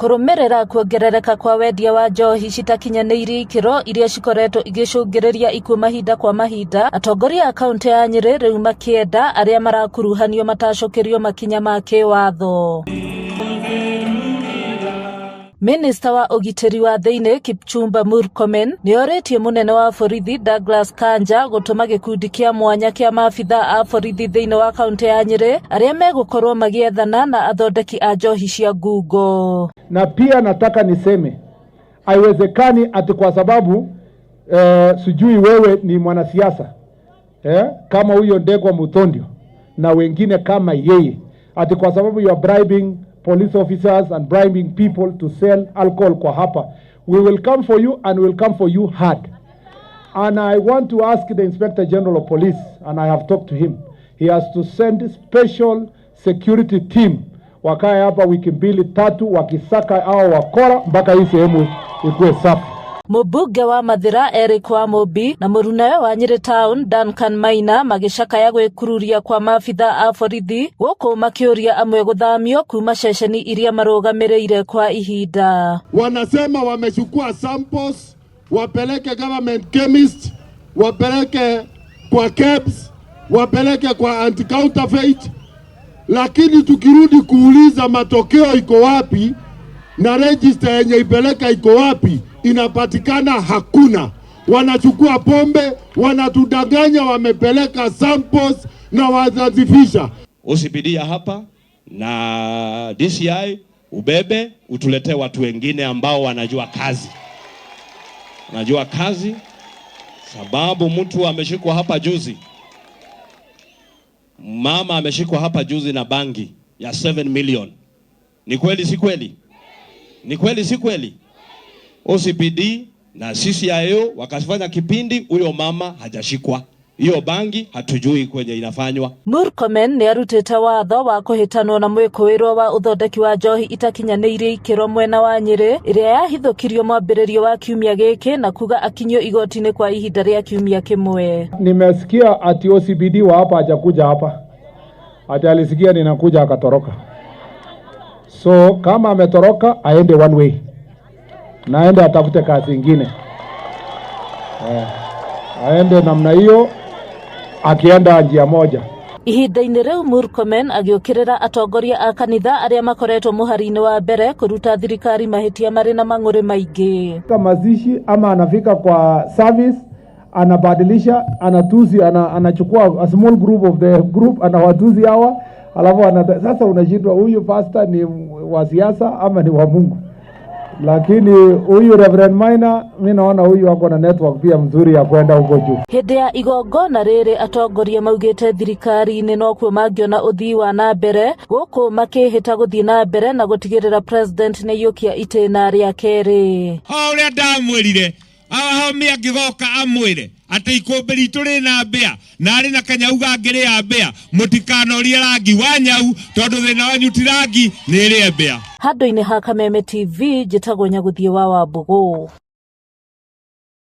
kurumirira kuongerereka kwa wendia wa njohi citakinyanĩirie ikĩro iria cikoretwo igĩcũngĩrĩria ikuũ mahinda kwa mahinda, atongoria a kaunti ya Nyeri rĩu makĩenda arĩa marakuruhanio matacũkĩrio makinya ma kĩwatho. Minista wa ũgitĩri wa thĩinĩ Kipchumba Murkomen nĩorĩtie mũnene wa borithi Douglas Kanja gũtũma gĩkundi kĩa mwanya kĩa maabitha a borithi thĩinĩ wa kaunti ya Nyeri arĩa megũkorwo magĩethana na athondeki a njohi cia ngungo. Na pia nataka niseme haiwezekani ati kwa sababu sijui wewe ni mwanasiasa kama huyo Ndegwa Muthondio na wengine kama yeye, ati kwa sababu you are bribing police officers and bribing people to sell alcohol kwa hapa, we will come for you and we will come for you hard. And I want to ask the Inspector General of Police, and I have talked to him, he has to send special security team wakae hapa wiki 2-3 wakisaka hao wakora mpaka hii sehemu ikuwe safi. Mũmbunge wa Mathira Eric Wamũmbi na mũrunawe wa Nyeri Town Duncan Maina magĩcakaya gwĩkururia kwa maabitha a borithi gũkũ makĩũria amwe gũthamio kuma ceceni iria marũgamĩrĩire kwa ihinda. Wanasema wamechukua samples wapeleke government chemist, wapeleke kwa KEBS, wapeleke kwa anti-counterfeit, lakini tukirudi kuuliza matokeo iko wapi na register yenye ipeleka iko wapi, inapatikana hakuna. Wanachukua pombe, wanatudanganya wamepeleka samples na wazazifisha. OCPD hapa na DCI ubebe utuletee watu wengine ambao wanajua kazi. Wanajua kazi, sababu mtu ameshikwa hapa juzi. Mama ameshikwa hapa juzi na bangi ya 7 million. Ni kweli si kweli? Ni kweli si kweli? OCPD na CCIO wakafanya kipindi, huyo mama hajashikwa. Hiyo bangi hatujui kwenye inafanywa. Murkomen nĩarutĩte watho wa kũhĩtanwo na mwĩkũĩrwo wa ũthondeki wa njohi itakinyanĩirie ikĩro mwena wa Nyeri ĩrĩa yahithũkirio mwambĩrĩrio wa kiumia gĩkĩ na kuga akinyio igoti-inĩ kwa ihinda rĩa kiumia kĩmwe. Nimesikia ati OCPD wa hapa hajakuja hapa. Ati alisikia ninakuja akatoroka. So kama ametoroka aende one way. Naende atafute kazi ingine. Aende namna hiyo akienda njia moja. Ihinda-inĩ rĩu Murkomen agĩũkĩrĩra atongoria a kanitha arĩa makoretwo mũhari-inĩ wa mbere kũruta thirikari mahĩtia marĩ na mang'ũrĩ maingĩ. Kama mazishi ama anafika kwa service anabadilisha, anatuzi, anachukua a small group of the group anawatuzi hawa, alafu sasa unashindwa huyu pastor ni wa siasa ama ni wa Mungu. Lakini huyu Reverend Maina mimi naona huyu wako na network pia mzuri ya kwenda huko juu. Hĩndĩ ya igongona rĩrĩ atongoria maugĩte thirikari-inĩ no kuo mangĩona ũthii wa na mbere gũkũ makĩhĩta gũthiĩ na mbere na gũtigĩrĩra president nĩiyũkia itĩna rĩa kerĩ. Ũrĩa ndamwĩrire ahomia ngĩgoka amwĩre atĩ ikũmbĩ ritũ rĩna mbĩa na arĩ na kanyau gangĩrĩa mbĩa, mũtikanorie rangi wa nyau tondũ thĩna wanyu ti rangi nĩ ĩrĩa mbĩa. Handũ-inĩ ha Kameme TV njĩtagwo Nyagũthiĩ wa Wambũgũ.